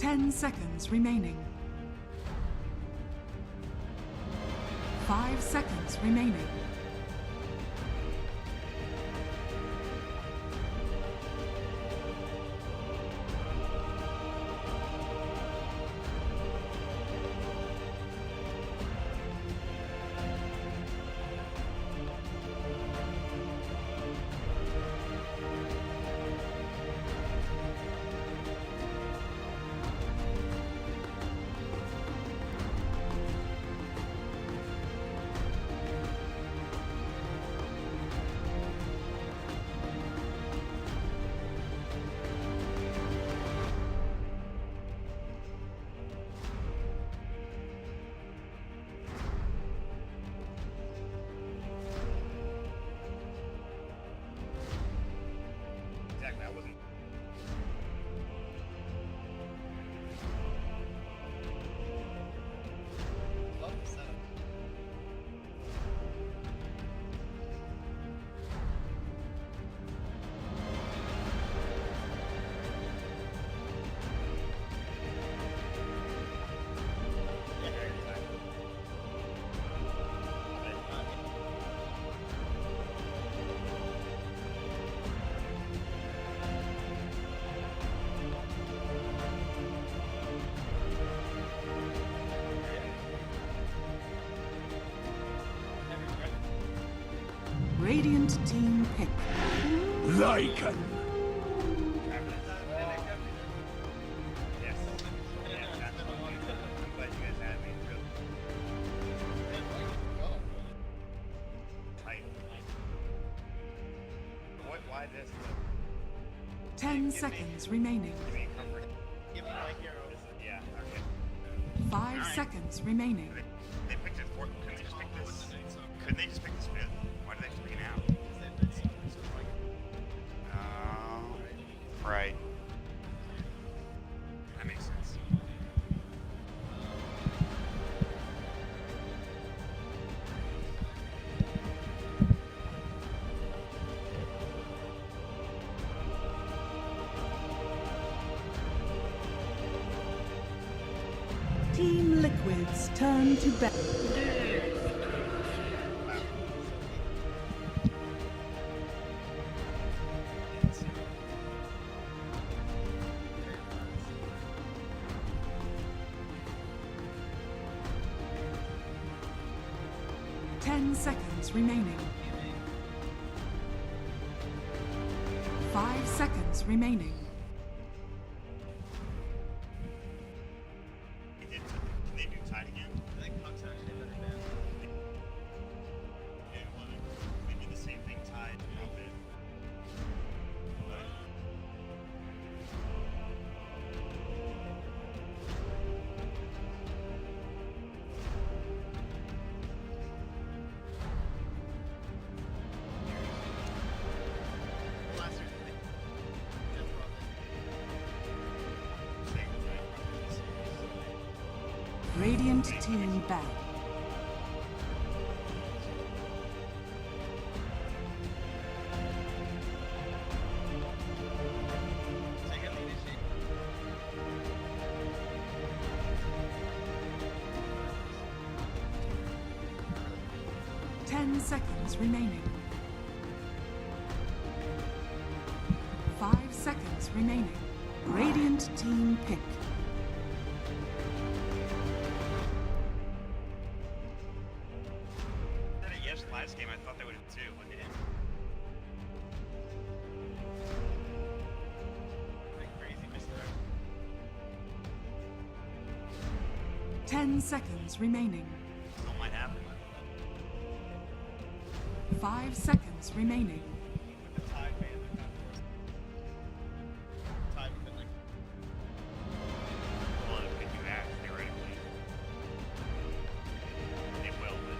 10 seconds remaining. 5 seconds remaining. That wasn't. Love the setup. Radiant team pick. Lycan. Yes. Yeah, that's what I'm glad you guys had me. Really tight. Why this? 10 seconds remaining. Give me comfort. Give me my hero. Yeah, okay. 5 seconds remaining. They picked it for. Couldn't they just pick this? Couldn't they just pick this fifth? Why did they have to pick it out? Right. That makes sense. Team Liquid's turn to bet. 10 seconds remaining. 5 seconds remaining. Can they do tied again? I think Puck's actually a better man. Yeah, well, they did the same thing tied. Drop it. Radiant team back. Ten seconds remaining. 5 seconds remaining. Radiant team pick. Yes, last game I thought they would have too, but they didn't. Crazy mister. 10 seconds remaining. Still might happen. 5 seconds remaining. With the tide, man, they're kind of forced. Tide would have been like. Well, if they do that, theoretically. They will, but.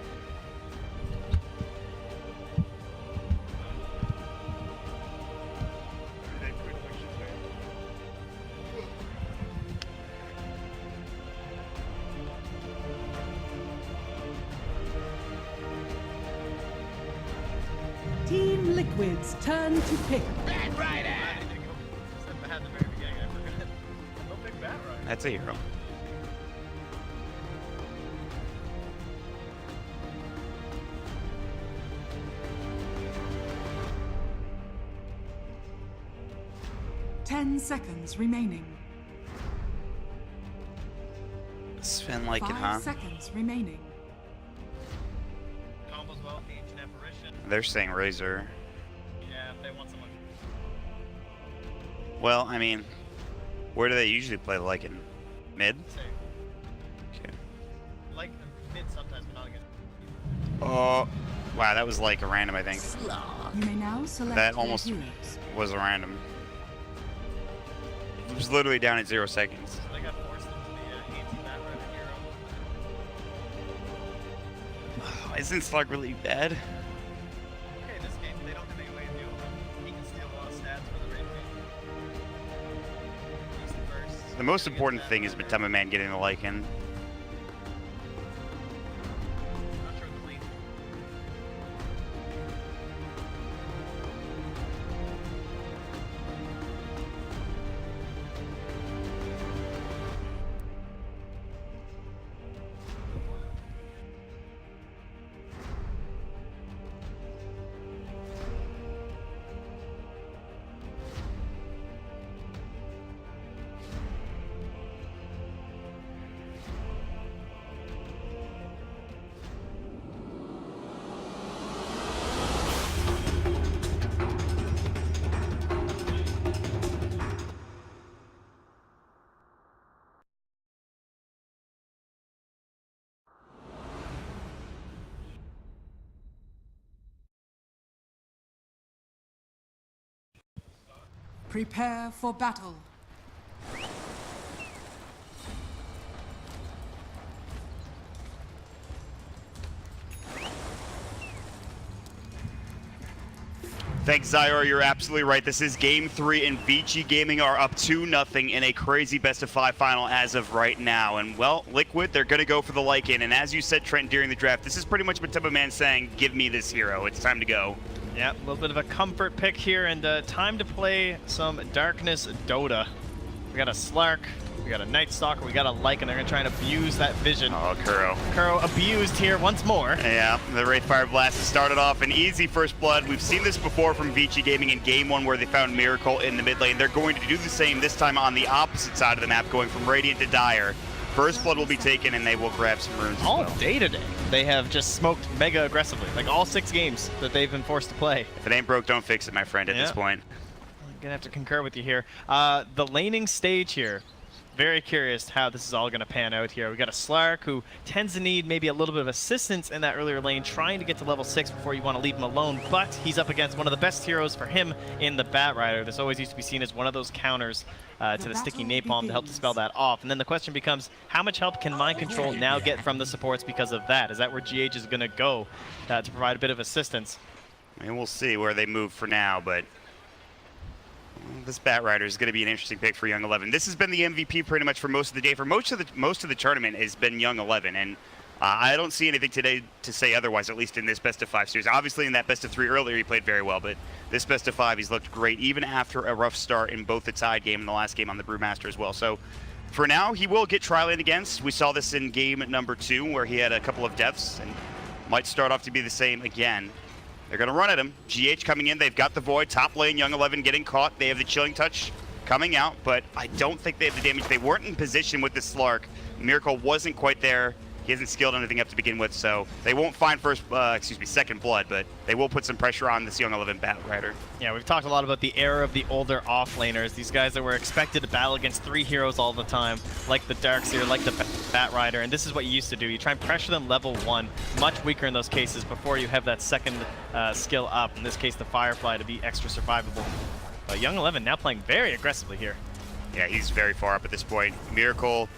They could push it there. Team Liquid's turn to pick. Bad Rider! I had the very beginning, I forgot. Don't pick Bad Rider. That's a hero. Ten seconds remaining. Sven like it, 5 huh? seconds remaining. Combos well with the ancient apparition. They're saying Razor. Yeah, if they want someone. Well, I mean, where do they usually play the Lycan? Mid? Say, Okay. like mid sometimes, but not again. Oh, wow, that was like a random, I think. You may now select That your almost heroes. was a random. It was literally down at 0 seconds. So they got forced into the anti-Batrider hero. Isn't Slug really bad? Okay, this game, they don't have any way of dealing with him. He can steal a lot of stats for the raid game. He's the first. The most important thing is Matema Man getting the Lycan. Not sure the lead. Prepare for battle. Thanks, Zyor. You're absolutely right. This is Game 3, and ViCi Gaming are up 2-0 in a crazy best-of-5 final as of right now. And, well, Liquid, they're going to go for the Lycan. And as you said, Trent, during the draft, this is pretty much Matema Man saying, give me this hero. It's time to go. Yeah, a little bit of a comfort pick here, and time to play some Darkness Dota. We got a Slark, we got a Night Stalker, we got a Lycan. They're gonna try and abuse that vision. Oh, Kuro. Kuro abused here once more. Yeah, the Wraithfire Blast has started off an easy first blood. We've seen this before from ViCi Gaming in Game 1 where they found Miracle in the mid lane. They're going to do the same this time on the opposite side of the map, going from Radiant to Dire. First blood will be taken, and they will grab some runes as All well. day today, they have just smoked mega aggressively. Like all 6 games that they've been forced to play. If it ain't broke, don't fix it, my friend, at this point. I'm gonna have to concur with you here. The laning stage here, very curious how this is all gonna pan out here. We got a Slark who tends to need maybe a little bit of assistance in that earlier lane, trying to get to level 6 before you want to leave him alone, but he's up against one of the best heroes for him in the Batrider. This always used to be seen as one of those counters to the sticky napalm to help dispel that off. And then the question becomes, how much help can Mind Control now get from the supports because of that? Is that where GH is gonna go to provide a bit of assistance? I mean, we'll see where they move for now, but this Batrider is going to be an interesting pick for Young 11. This has been the MVP pretty much for most of the day. For most of the tournament has been Young 11, and I don't see anything today to say otherwise, at least in this best-of-5 series. Obviously, in that best-of-3 earlier, he played very well, but this best-of-5, he's looked great, even after a rough start in both the tied game and the last game on the Brewmaster as well. So, for now, he will get trial in against. We saw this in game number 2, where he had a couple of deaths, and might start off to be the same again. They're going to run at him. GH coming in. They've got the Void. Top lane, Young 11 getting caught. They have the Chilling Touch coming out, but I don't think they have the damage. They weren't in position with the Slark. Miracle wasn't quite there. He hasn't skilled anything up to begin with, so they won't find second blood, but they will put some pressure on this Young 11 Batrider. Yeah, we've talked a lot about the era of the older offlaners, these guys that were expected to battle against 3 heroes all the time, like the Darkseer, like the Batrider, and this is what you used to do. You try and pressure them level 1, much weaker in those cases before you have that second skill up, in this case the Firefly, to be extra survivable. But Young 11 now playing very aggressively here. Yeah, he's very far up at this point. Miracle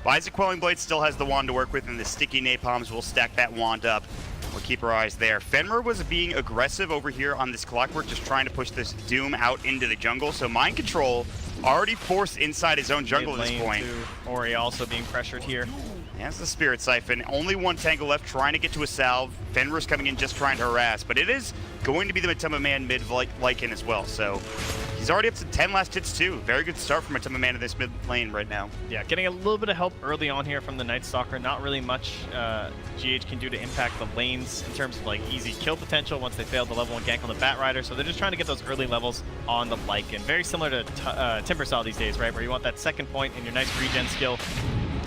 buys a Quelling Blade, still has the wand to work with, and the sticky napalms will stack that wand up. We'll keep our eyes there. Fenrir was being aggressive over here on this Clockwork, just trying to push this Doom out into the jungle. So Mind Control already forced inside his own jungle at this point. Ori also being pressured here. He has the Spirit Siphon. Only one Tangle left, trying to get to a salve. Fenrir's coming in just trying to harass, but it is going to be the Matema Man mid Lycan as well, so he's already up to 10 last hits too. Very good start from Matema Man in this mid lane right now. Yeah, getting a little bit of help early on here from the Night Stalker. Not really much GH can do to impact the lanes in terms of like easy kill potential once they fail the level 1 gank on the Bat Rider, so they're just trying to get those early levels on the Lycan. Very similar to Timbersaw these days, right, where you want that second point and your nice regen skill.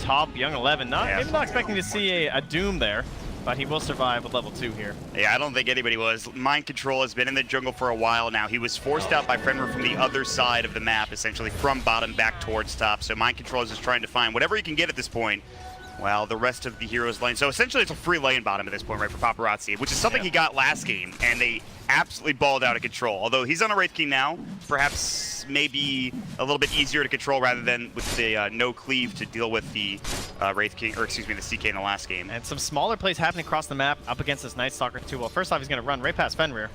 Top Young 11, maybe not expecting to see a Doom there, but he will survive with level 2 here. Yeah, I don't think anybody was. Mind Control has been in the jungle for a while now. He was forced out by Fenrir from the other side of the map, essentially from bottom back towards top. So Mind Control is just trying to find whatever he can get at this point. Well, the rest of the heroes lane. So essentially it's a free lane bottom at this point, right, for Paparazzi, which is something he got last game, and they absolutely balled out of control. Although he's on a Wraith King now, perhaps maybe a little bit easier to control rather than with the no cleave to deal with the Wraith King, or excuse me, the CK in the last game. And some smaller plays happening across the map up against this Night Stalker too. Well, first off, he's going to run right past Fenrir.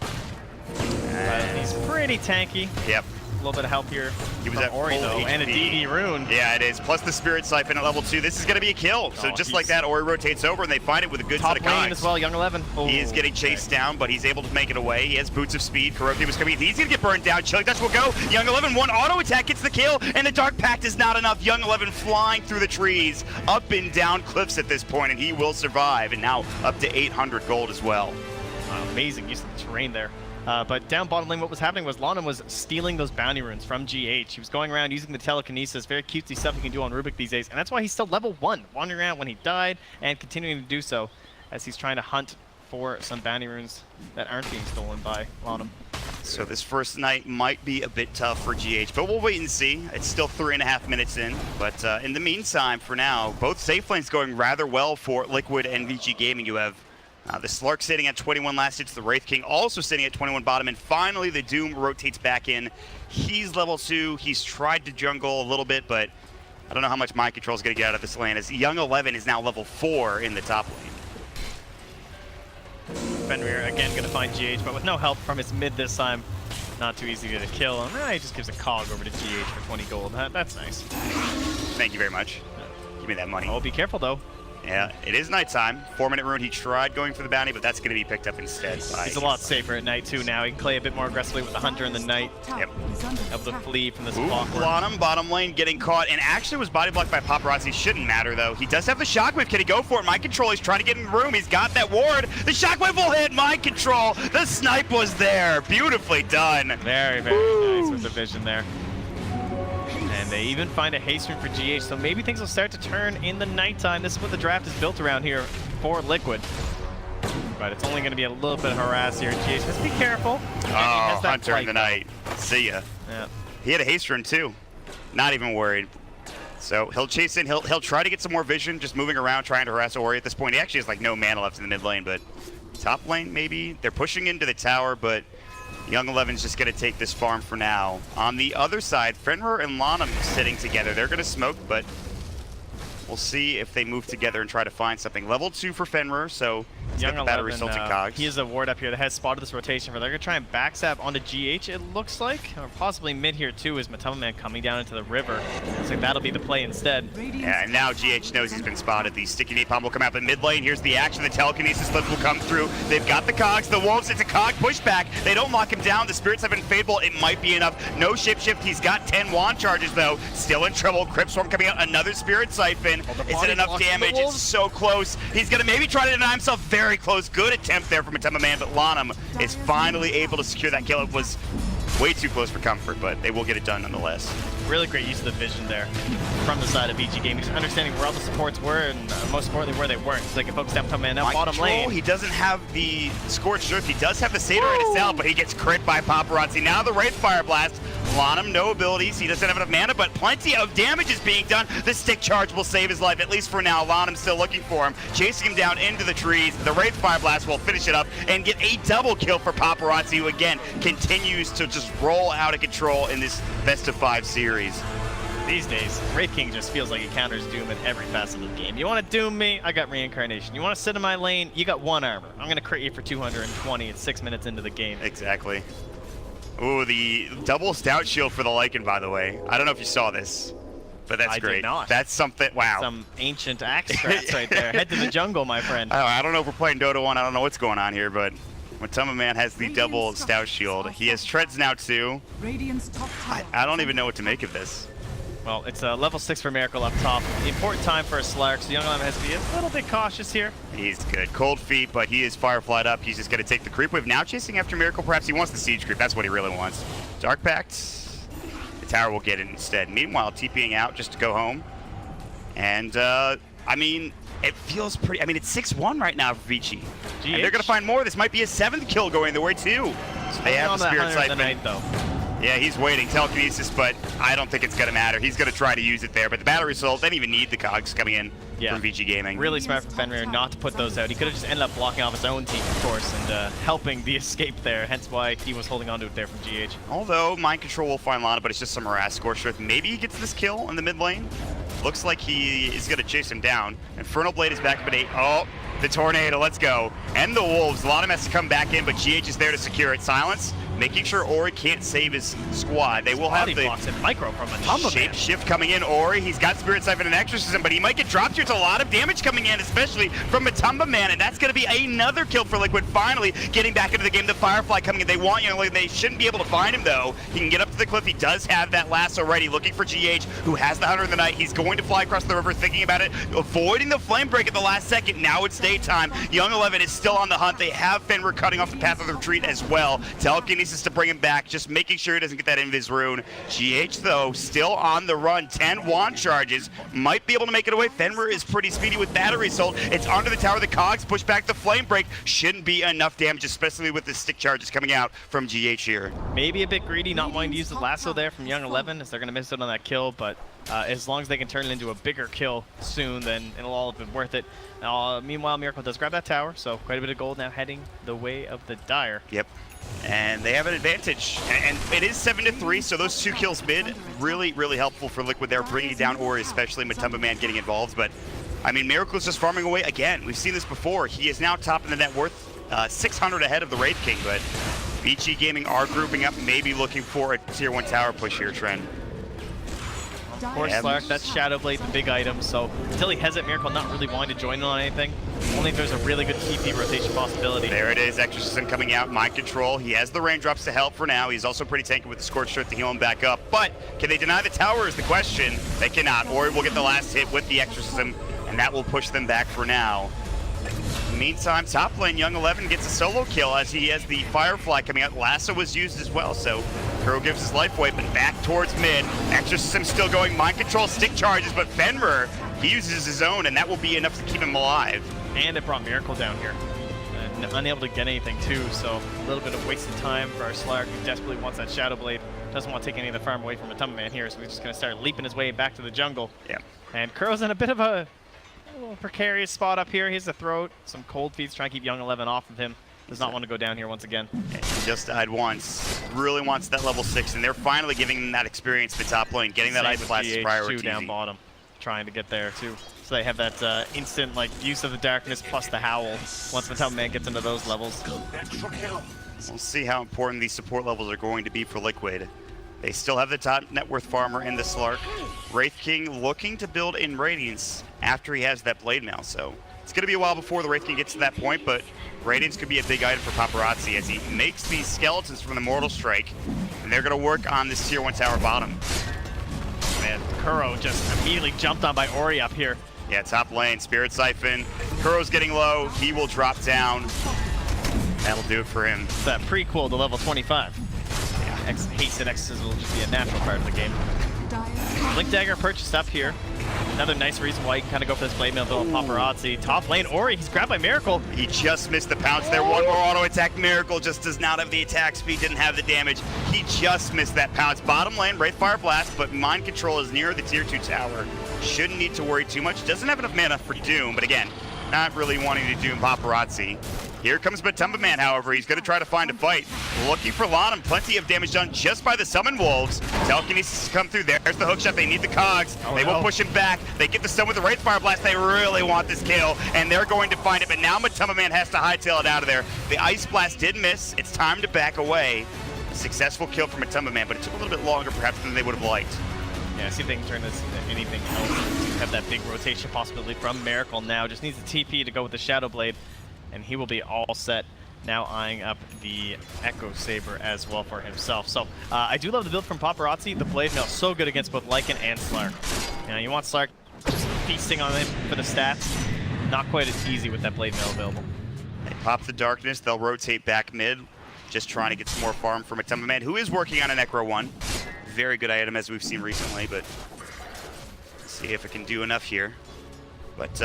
He's pretty tanky. Yep. A little bit of help here. He was at Ori full though, HP. and a DD rune. Yeah, it is. Plus the Spirit Siphon at level 2. This is going to be a kill. So just like that, Ori rotates over, and they find it with a good set of Top lane cogs. as well, Young 11. He is getting chased down, but he's able to make it away. He has Boots of Speed. Karoki was coming in. He's going to get burned down. Chilling Touch will go. Young 11, one auto attack gets the kill, and the Dark Pact is not enough. Young 11 flying through the trees, up and down cliffs at this point, and he will survive. And now up to 800 gold as well. Amazing use of the terrain there. But down bottom lane, what was happening was Lanham was stealing those bounty runes from GH. He was going around using the telekinesis, very cutesy stuff you can do on Rubik these days, and that's why he's still level 1, wandering around when he died, and continuing to do so as he's trying to hunt for some bounty runes that aren't being stolen by Lanham. So this first night might be a bit tough for GH, but we'll wait and see. It's still 3.5 minutes in, but in the meantime, for now, both safe lanes going rather well for Liquid and ViCi Gaming. You have the Slark sitting at 21 last hits, the Wraith King also sitting at 21 bottom, and finally the Doom rotates back in. He's level 2. He's tried to jungle a little bit, but I don't know how much Mind Control is going to get out of this lane, as Young 11 is now level 4 in the top lane. Fenrir again going to find GH, but with no help from his mid this time. Not too easy to kill, and he just gives a cog over to GH for 20 gold. That's nice. Thank you very much. Give me that money. Oh, be careful though. Yeah, it is nighttime. 4-minute rune. He tried going for the bounty, but that's going to be picked up instead. He's a lot safer at night too now. He can play a bit more aggressively with the Hunter in the night. Yep. Able to flee from this Ooh, clockwork. Lanham, bottom lane, getting caught, and actually was body blocked by Paparazzi. Shouldn't matter, though. He does have the Shockwave. Can he go for it? Mind Control, he's trying to get in the room. He's got that ward. The Shockwave will hit Mind Control. The snipe was there. Beautifully done. Very, very nice with the vision there. And they even find a haste rune for GH, so maybe things will start to turn in the nighttime. This is what the draft is built around here for Liquid. But it's only going to be a little bit of harass here. GH, just be careful. Oh, Hunter in the night. See ya. Yeah. He had a haste rune, too. Not even worried. So he'll chase in. He'll try to get some more vision, just moving around, trying to harass Ori at this point. He actually has like no mana left in the mid lane, but top lane maybe. They're pushing into the tower, but Young 11's just going to take this farm for now. On the other side, Fenrir and Lanham sitting together. They're going to smoke, but we'll see if they move together and try to find something. Level 2 for Fenrir, so he's got the battery resulting cogs. He has a ward up here that has spotted this rotation, but they're going to try and backstab onto GH, it looks like. Or possibly mid here, too, is Matema Man coming down into the river. Looks like that'll be the play instead. Yeah, and now GH knows he's been spotted. The Sticky Napalm will come out in mid lane. Here's the action. The telekinesis lift will come through. They've got the cogs. The Wolves, it's a cog pushback. They don't lock him down. The Spirits have been faithful. It might be enough. No shapeshift. He's got 10 wand charges, though. Still in trouble. Crypt Swarm coming out. Another Spirit Siphon. Is it enough damage? It's so close. He's going to maybe try to deny himself. Very close. Good attempt there from Matema Man, but Lanham is finally able to secure that kill. It was way too close for comfort, but they will get it done nonetheless. Really great use of the vision there from the side of ViCi Gaming, just understanding where all the supports were and most importantly where they weren't, so they can focus down Matema Man now bottom lane. He doesn't have the Scorched Earth. He does have the Satyr in itself, but he gets crit by Paparazzi. Now the Wraith Fire Blast. Lanham, no abilities. He doesn't have enough mana, but plenty of damage is being done. The stick charge will save his life, at least for now. Lanham's still looking for him, chasing him down into the trees. The Wraith Fire Blast will finish it up and get a double kill for Paparazzi, who again continues to just roll out of control in this best of 5 series. These days, Wraith King just feels like he counters Doom in every facet of the game. You want to Doom me? I got Reincarnation. You want to sit in my lane? You got 1 armor. I'm going to crit you for 220 at 6 minutes into the game. Exactly. Ooh, the double stout shield for the Lycan, by the way. I don't know if you saw this. but that's I great. did not. That's something. Wow. Some ancient axe strats right there. Head to the jungle, my friend. I don't know if we're playing Dota 1. I don't know what's going on here, but Matamba Man has the double stout shield. He has treads now too. Radiant's top tower. I don't even know what to make of this. Well, it's a level 6 for Miracle up top. The important time for a Slark, so Young Eleven has to be a little bit cautious here. He's good. Cold feet, but he is Fireflied up. He's just going to take the creep wave. Now chasing after Miracle. Perhaps he wants the siege creep. That's what he really wants. Dark Pact. The tower will get it instead. Meanwhile, TPing out just to go home. And, I mean, it feels pretty... I mean, it's 6-1 right now for ViCi. And they're going to find more. This might be a 7th kill going their way, too. They have the Spirit Siphon. Though. Yeah, he's waiting. Telekinesis, but I don't think it's going to matter. He's going to try to use it there. But the battery sold, they didn't even need the cogs coming in from ViCi Gaming. Really smart for Fenrir not to put those out. He could have just ended up blocking off his own team, of course, and helping the escape there. Hence why he was holding on to it there from GH. Although, Mind Control will find Lana, but it's just some harass. Scorched Earth. Maybe he gets this kill in the mid lane. Looks like he is going to chase him down. Infernal Blade is back up at 8. Oh, the Tornado. Let's go. And the Wolves. Lana has to come back in, but GH is there to secure it. Silence. Making sure Ori can't save his squad. They will have the blocks and micro from Matamba shape shift coming in. Ori, he's got Spirit Siphon and Exorcism, but he might get dropped here. It's a lot of damage coming in, especially from Matamba Man, and that's going to be another kill for Liquid. Finally getting back into the game. The Firefly coming in. They want they shouldn't be able to find him though. He can get up to the cliff. He does have that lasso ready, looking for GH, who has the Hunter of the Night. He's going to fly across the river, thinking about it, avoiding the flame break at the last second. Now it's daytime. Young 11 is still on the hunt. They have Fenrir cutting off the path of the retreat as well. Telekinesis to bring him back. Just making sure he doesn't get that Invis rune. GH, though, still on the run. 10 wand charges. Might be able to make it away. Fenrir is pretty speedy with battery sold. It's onto the tower. The cogs push back the flame break. Shouldn't be enough damage, especially with the stick charges coming out from GH here. Maybe a bit greedy, not wanting to use the lasso there from Young 11, as they're going to miss out on that kill, but as long as they can turn it into a bigger kill soon, then it'll all have been worth it. Meanwhile, Miracle does grab that tower, so quite a bit of gold now heading the way of the Dire. Yep. And they have an advantage, and it is 7-3, so those 2 kills mid, really, really helpful for Liquid there, bringing down Ori, especially Matamba Man getting involved. But, I mean, Miracle's just farming away again. We've seen this before. He is now top in the net worth, 600 ahead of the Wraith King, but ViCi Gaming are grouping up, maybe looking for a tier 1 tower push here, Trent. Of course, Slark, that's Shadow Blade, the big item, so until he has it, Miracle not really wanting to join in on anything. Only if there's a really good TP rotation possibility. There it is, Exorcism coming out, Mind Control. He has the raindrops to help for now. He's also pretty tanky with the Scorched Earth to heal him back up. But can they deny the tower is the question. They cannot. Ori will get the last hit with the Exorcism, and that will push them back for now. Meantime, top lane, Young 11 gets a solo kill as he has the Firefly coming out. Lasso was used as well, so Kuro gives his life away, but back towards mid. Exorcism still going, Mind Control, stick charges, but Fenrir, he uses his own, and that will be enough to keep him alive. And it brought Miracle down here. Unable to get anything too, so a little bit of wasted time for our Slark, who desperately wants that Shadow Blade. Doesn't want to take any of the farm away from Matamba Man here, so he's just going to start leaping his way back to the jungle. Yeah. And Kuro's in a bit of a little precarious spot up here. He has to throw out some cold feet, trying to keep Young 11 off of him. Does not want to go down here once again. He just died once. Really wants that level 6, and they're finally giving him that experience in the top lane, getting that Ice Blast is priority. Down bottom, trying to get there too. So they have that instant use of the darkness plus the howl once Matamba Man gets into those levels. We'll see how important these support levels are going to be for Liquid. They still have the top net worth farmer in the Slark. Wraith King looking to build in Radiance after he has that Blade Mail, so it's going to be a while before the Wraith King gets to that point, but Radiance could be a big item for Paparazzi as he makes these skeletons from the Mortal Strike, and they're going to work on this tier 1 tower bottom. Man, Kuro just immediately jumped on by Ori up here. Yeah, top lane, Spirit Siphon. Kuro's getting low, he will drop down. That'll do it for him. It's that prequel to level 25. Yeah, Haste and Exorcism will just be a natural part of the game. Blink Dagger purchased up here. Another nice reason why you can kind of go for this Blade Mail build with Paparazzi. Top lane, Ori, he's grabbed by Miracle. He just missed the pounce there. One more auto attack. Miracle just does not have the attack speed, didn't have the damage. He just missed that pounce. Bottom lane, Wraith Fire Blast, but Mind Control is near the tier 2 tower. Shouldn't need to worry too much. Doesn't have enough mana for Doom, but again, not really wanting to Doom Paparazzi. Here comes Matamba Man, however. He's going to try to find a fight. Looking for Lanham. Plenty of damage done just by the Summon Wolves. Telekinesis come through. There's the hookshot. They need the cogs. They will push him back. They get the stun with the Wraith Fire Blast. They really want this kill, and they're going to find it. But now Matamba Man has to hightail it out of there. The Ice Blast did miss. It's time to back away. Successful kill from Matamba Man, but it took a little bit longer perhaps than they would have liked. Yeah, see if they can turn this into anything else. We have that big rotation possibility from Miracle now. Just needs the TP to go with the Shadow Blade, and he will be all set. Now eyeing up the Echo Saber as well for himself. So I do love the build from Paparazzi. The Blade Mail so good against both Lycan and Slark. You know, you want Slark just feasting on him for the stats. Not quite as easy with that Blade Mail available. They pop the Darkness. They'll rotate back mid. Just trying to get some more farm from Matumba Man, who is working on a Necro 1. Very good item as we've seen recently, but let's see if it can do enough here. But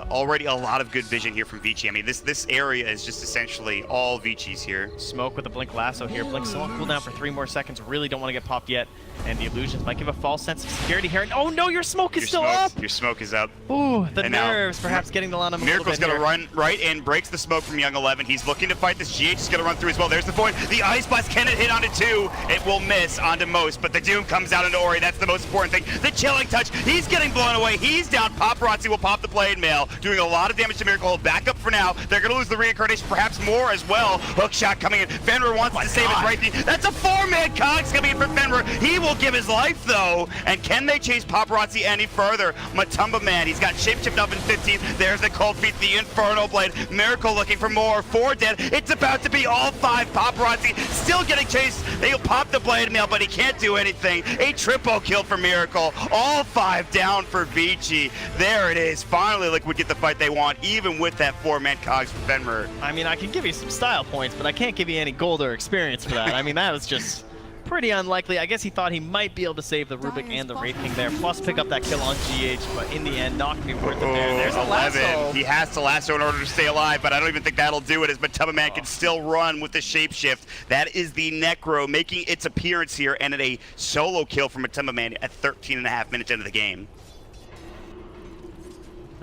already a lot of good vision here from ViCi. I mean, this area is just essentially all ViCi's here. Smoke with the Blink Lasso here. Blink still on cooldown for 3 more seconds. Really don't want to get popped yet. And the illusions might give a false sense of security here. And oh no, your smoke is still up! Your smoke is up. Ooh, the And now, nerves perhaps getting the line of Miracle's going to run right in, breaks the smoke from Young 11. He's looking to fight this. GH is going to run through as well. There's the Void. The Ice Blast, can it hit onto 2? It will miss onto Most, but the Doom comes out into Ori. That's the most important thing. The Chilling Touch, he's getting blown away. He's down. Paparazzi will pop the Blade Mail, doing a lot of damage to Miracle. Back up for now. They're going to lose the Reincarnation, perhaps more as well. Hook shot coming in. Fenrir wants to save his right knee. That's a 4-man Cogs coming in for Fenrir. He will give his life, though. And can they chase Paparazzi any further? Matumba Man, he's got shapeshift up in 15. There's the Cold Feet, the Inferno Blade. Miracle looking for more. 4 dead. It's about to be all 5. Paparazzi still getting chased. They'll pop the Blade Mail, but he can't do anything. A triple kill for Miracle. All 5 down for ViCi. There it is. Finally, Liquid get the fight they want, even with that 4-man Cogs for Fenrir. I mean, I can give you some style points, but I can't give you any gold or experience for that. I mean, that was just pretty unlikely. I guess he thought he might be able to save the Rubik and the Wraith King there, plus pick up that kill on GH, but in the end, not going to be worth it there. There's a 11. lasso. He has to lasso in order to stay alive, but I don't even think that'll do it, as Matumba Man can still run with the shapeshift. That is the Necro making its appearance here, and a solo kill from Matumba Man at 13.5 minutes into the game.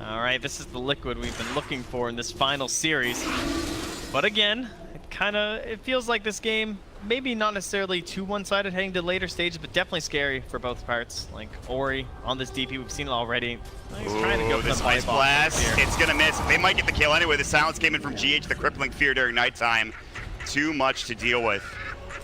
All right, this is the Liquid we've been looking for in this final series. But again, it feels like this game, maybe not necessarily too one-sided heading to later stages, but definitely scary for both parts. Like Ori on this DP, we've seen it already. He's trying to go for this the Ice Blast. here. It's gonna miss. They might get the kill anyway. The silence came in from GH, the crippling fear during nighttime. Too much to deal with.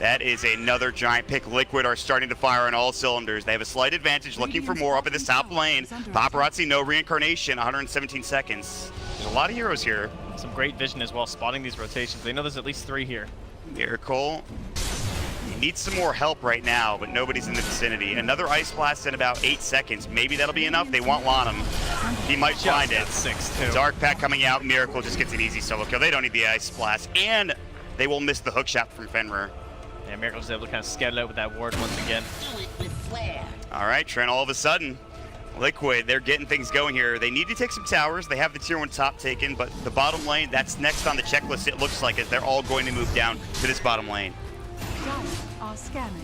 That is another giant pick. Liquid are starting to fire on all cylinders. They have a slight advantage, looking for more up in this top lane. Paparazzi, no reincarnation, 117 seconds. There's a lot of heroes here. Some great vision as well, spotting these rotations. They know there's at least 3 here. Miracle. He needs some more help right now, but nobody's in the vicinity. Another Ice Blast in about 8 seconds. Maybe that'll be enough. They want Lanham. He might find it. 6 too. Dark Pack coming out. Miracle just gets an easy solo kill. They don't need the Ice Blast. And they will miss the hook shot from Fenrir. Yeah, Miracle's able to kind of scout it out with that ward once again. All right, Trent, all of a sudden, Liquid, they're getting things going here. They need to take some towers. They have the tier 1 top taken, but the bottom lane, that's next on the checklist, it looks like, as they're all going to move down to this bottom lane. Are scanning.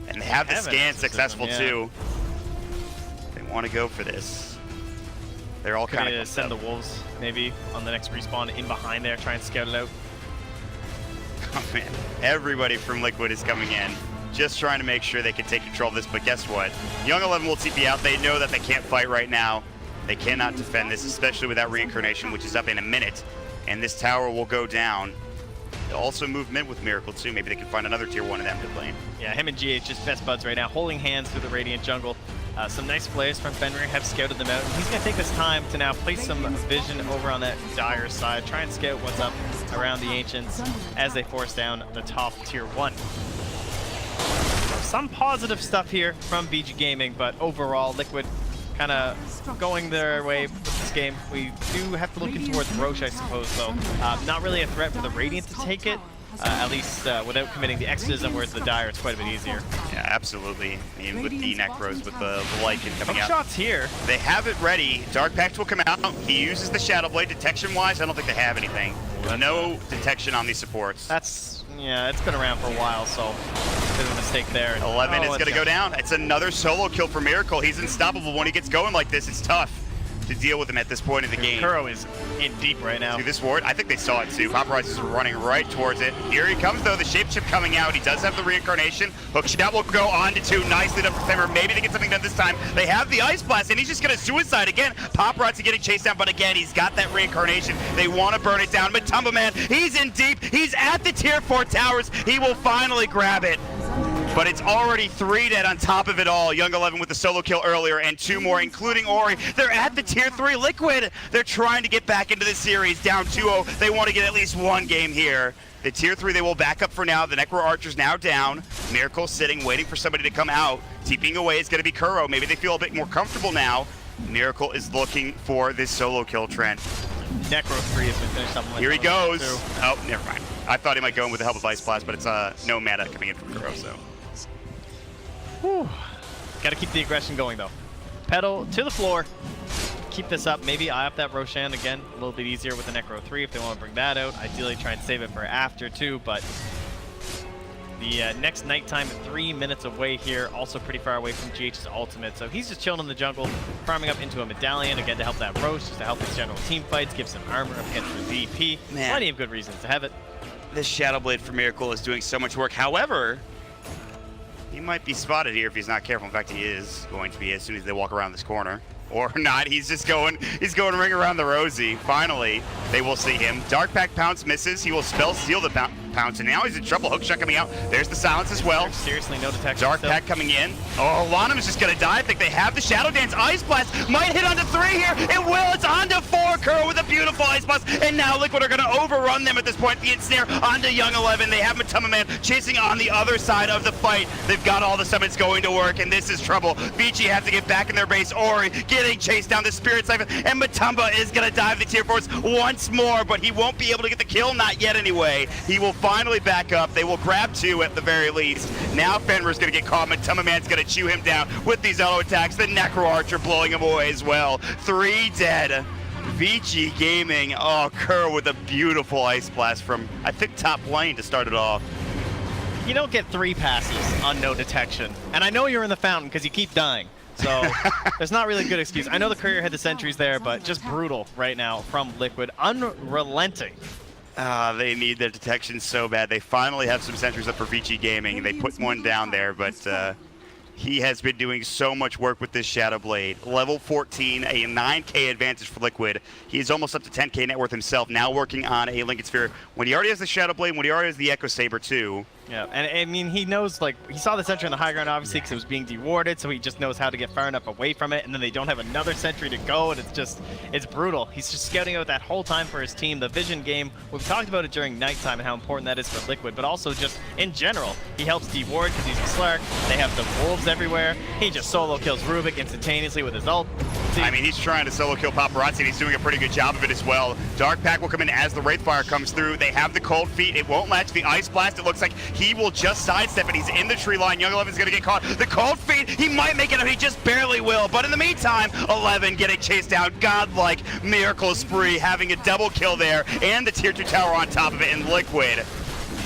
And they have the Heaven scan exorcism, successful, yeah. too. They want to go for this. They're all kind of send the Wolves, maybe, on the next respawn in behind there, try and scout it out. Oh, man. Everybody from Liquid is coming in, just trying to make sure they can take control of this. But guess what? Young 11 will TP out. They know that they can't fight right now. They cannot defend this, especially with that reincarnation, which is up in a minute. And this tower will go down. They'll also move mid with Miracle, too. Maybe they can find another tier 1 in that mid lane. Yeah, him and GH just best buds right now, holding hands through the Radiant jungle. Some nice players from Fenrir have scouted them out. And he's going to take this time to now place some vision over on that Dire side, try and scout what's up around the Ancients as they force down the top tier 1. Some positive stuff here from VG Gaming, but overall, Liquid kind of going their way with this game. We do have to look in towards Roche, I suppose, though. Not really a threat for the Radiant to take it, at least without committing the Exorcism, whereas the Dire, it's quite a bit easier. Yeah, absolutely. I mean, with the Necros, with the Lycan coming Hook out. shots here. They have it ready. Dark Pact will come out. He uses the Shadow Blade. Detection-wise, I don't think they have anything. No detection on these supports. Yeah, it's been around for a while, so bit of a mistake there. 11 is going to go down. It's another solo kill for Miracle. He's unstoppable. When he gets going like this, it's tough to deal with him at this point in the game. Kuro is in deep right now. See this ward? I think they saw it too. Paparazzi is running right towards it. Here he comes though, the shapeshift coming out. He does have the reincarnation. Hook shot will go on to 2. Nicely done for Fenrir. Maybe they get something done this time. They have the Ice Blast and he's just gonna suicide again. Paparazzi getting chased down, but again, he's got that reincarnation. They want to burn it down. Matumba Man, he's in deep. He's at the tier 4 towers. He will finally grab it. but it's already 3 dead on top of it all. Young 11 with the solo kill earlier, and 2 more, including Ori. They're at the tier 3. Liquid, they're trying to get back into the series, down 2-0. They want to get at least 1 game here. The tier 3, they will back up for now. The Necro Archer's now down. Miracle sitting, waiting for somebody to come out. TPing away is going to be Kuro. Maybe they feel a bit more comfortable now. Miracle is looking for this solo kill trend. Necro 3 has been finished up. Here he goes. Oh, never mind. I thought he might go in with the help of Ice Blast, but it's no mana coming in from Kuro, so. Got to keep the aggression going, though. Pedal to the floor. Keep this up. Maybe eye up that Roshan again. A little bit easier with the Necro 3 if they want to bring that out. Ideally, try and save it for after, too, but the next nighttime 3 minutes away here, also pretty far away from GH's ultimate. So he's just chilling in the jungle, farming up into a medallion, again, to help that Roche, just to help his general team fights, give some armor up against the VP. Man. Plenty of good reasons to have it. This Shadow Blade for Miracle is doing so much work. However, he might be spotted here if he's not careful. In fact, he is going to be as soon as they walk around this corner. Or not, he's going to ring around the Rosie. Finally, they will see him. Dark Pack Pounce misses. He will spell steal the Pounce, and now he's in trouble. Hookshot coming out. There's the silence as well. There's seriously no detection. Dark Pack coming in. Oh, Lanham is just going to die. I think they have the Shadow Dance. Ice Blast might hit onto 3 here. It will. It's onto 4. Kuro with a beautiful Ice Blast. And now Liquid are going to overrun them at this point. The ensnare onto Young 11. They have Matuma Man chasing on the other side of the fight. They've got all the summons going to work, and this is trouble. ViCi have to get back in their base. Ori getting chased down the Spirit Siphon, and Matumba is going to dive the tier 4s once more, but he won't be able to get the kill. Not yet anyway. He will finally back up. They will grab 2 at the very least. Now Fenrir's going to get caught. Matuma Man's going to chew him down with these auto attacks. The Necro Archer blowing him away as well. 3 dead. ViCi Gaming. Oh, Kerr with a beautiful Ice Blast from, I think, top lane to start it off. You don't get 3 passes on no detection. And I know you're in the fountain because you keep dying. So there's not really a good excuse. I know the Courier had the sentries there, but just brutal right now from Liquid. Unrelenting. They need their detection so bad. They finally have some sentries up for ViCi Gaming, and they put one down there, but he has been doing so much work with this Shadow Blade. Level 14, a 9k advantage for Liquid. He's almost up to 10k net worth himself, now working on a Lincoln Sphere. When he already has the Shadow Blade, when he already has the Echo Saber too. Yeah, and I mean, he knows, like, he saw the sentry on the high ground, obviously, because it was being dewarded, so he just knows how to get far enough away from it, and then they don't have another sentry to go, and it's brutal. He's just scouting out that whole time for his team. The vision game, we've talked about it during nighttime and how important that is for Liquid, but also just in general. He helps deward because he's a Slark. They have the wolves everywhere. He just solo kills Rubik instantaneously with his ult. I mean, he's trying to solo kill Paparazzi, and he's doing a pretty good job of it as well. Dark Pack will come in as the Wraithfire comes through. They have the Cold Feet. It won't latch the Ice Blast. It looks like he will just sidestep, and he's in the tree line. Young 11's going to get caught. The Cold Feet, he might make it up. He just barely will. But in the meantime, 11 getting chased down. Godlike Miracle Spree having a double kill there, and the tier 2 tower on top of it in Liquid.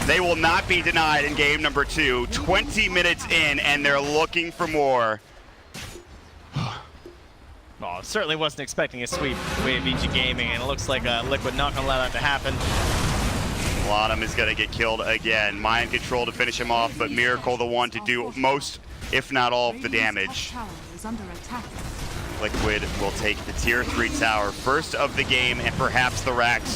They will not be denied in game number 2. 20 minutes in, and they're looking for more. Oh, certainly wasn't expecting a sweep way of ViCi Gaming, and it looks like Liquid not going to allow that to happen. Lanham is going to get killed again. Mind Control to finish him off, but Miracle the one to do most, if not all, of the damage. Liquid will take the tier 3 tower, first of the game, and perhaps the racks.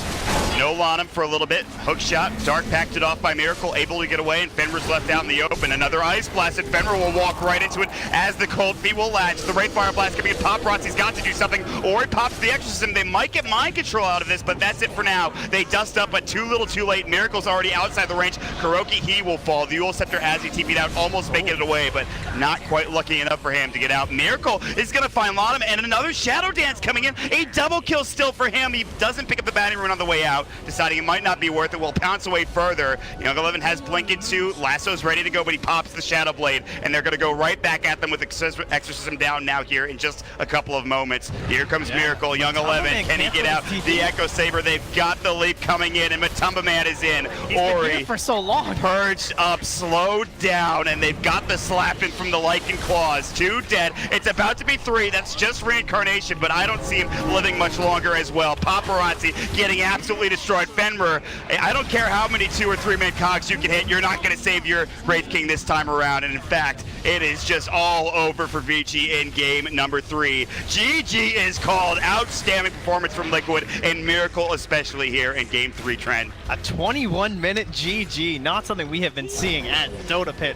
No Lanham for a little bit. Hook shot. Dark packed it off by Miracle, able to get away, and Fenrir's left out in the open. Another Ice Blast, and Fenrir will walk right into it as the Cold Feet will latch. The Wraithfire Blast coming in. Paparazzi's got to do something, or he pops the Exorcism. They might get Mind Control out of this, but that's it for now. They dust up, but too little too late. Miracle's already outside the range. Kuroki, he will fall. The Ul Scepter as he TP'd out, almost making it away, but not quite lucky enough for him to get out. Miracle is going to find Lanham, and another Shadow Dance coming in. A double kill still for him. He doesn't pick up the Bounty Rune on the way out, deciding it might not be worth it. Will pounce away further. Young 11 has Blink in 2. Lasso's ready to go, but he pops the Shadow Blade, and they're going to go right back at them with Exorcism down now here in just a couple of moments. Here comes Miracle. Young 11, can he get out? The Echo Saber, they've got the leap coming in, and Matumba Man is in. He's Ori been here for so long. Purged up, slowed down, and they've got the slapping from the Lycan Claws. 2 dead. It's about to be 3. That's just reincarnation, but I don't see him living much longer as well. Paparazzi getting absolutely destroyed. Fenrir, I don't care how many 2 or 3 man cogs you can hit, you're not going to save your Wraith King this time around, and in fact, it is just all over for ViCi in game number 3. GG is called. Outstanding performance from Liquid, and Miracle especially here in game 3, Trent. A 21-minute GG, not something we have been seeing at Dota Pit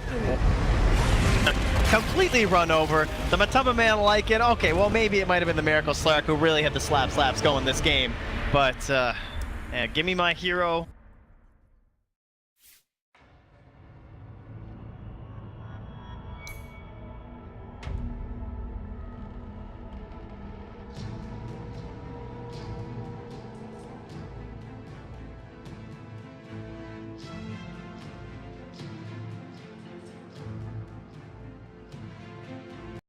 completely run over. The Mataba man like it. Okay, well, maybe it might have been the Miracle Slark who really had the slaps going this game. But, yeah, give me my hero.